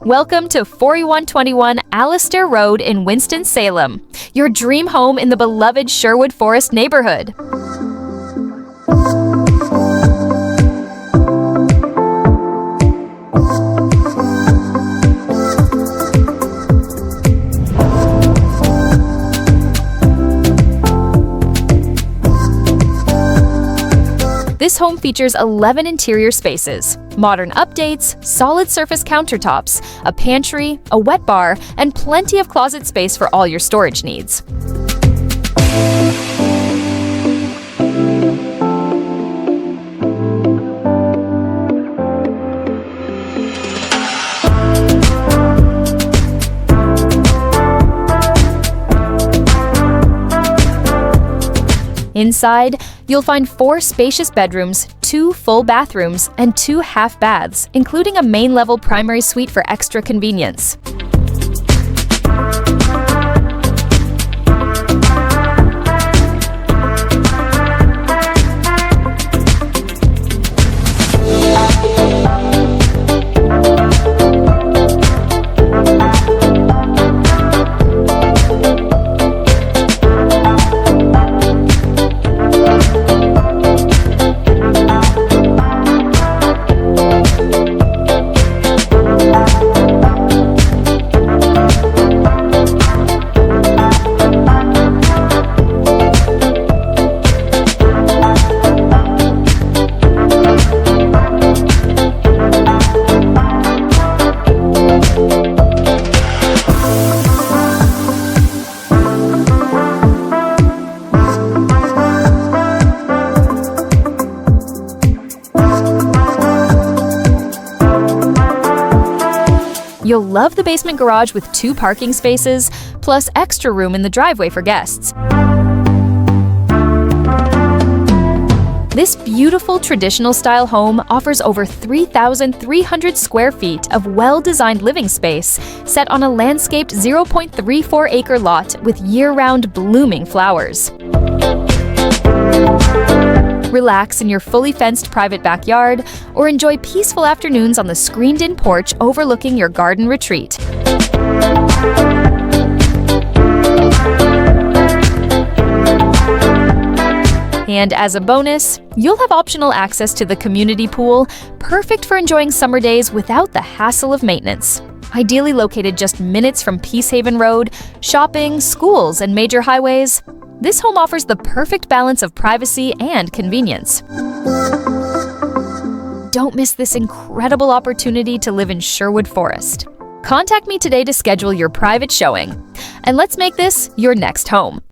Welcome to 4121 Allistair Road in Winston-Salem, your dream home in the beloved Sherwood Forest neighborhood. This home features 11 interior spaces, modern updates, solid surface countertops, a pantry, a wet bar, and plenty of closet space for all your storage needs. Inside, you'll find 4 spacious bedrooms, 2 full bathrooms, and 2 half baths, including a main-level primary suite for extra convenience. You'll love the basement garage with 2 parking spaces, plus extra room in the driveway for guests. This beautiful traditional-style home offers over 3,300 square feet of well-designed living space set on a landscaped 0.34-acre lot with year-round blooming flowers. Relax in your fully fenced private backyard, or enjoy peaceful afternoons on the screened-in porch overlooking your garden retreat. And as a bonus, you'll have optional access to the community pool, perfect for enjoying summer days without the hassle of maintenance. Ideally located just minutes from Peacehaven Road, shopping, schools, and major highways, this home offers the perfect balance of privacy and convenience. Don't miss this incredible opportunity to live in Sherwood Forest. Contact me today to schedule your private showing, and let's make this your next home.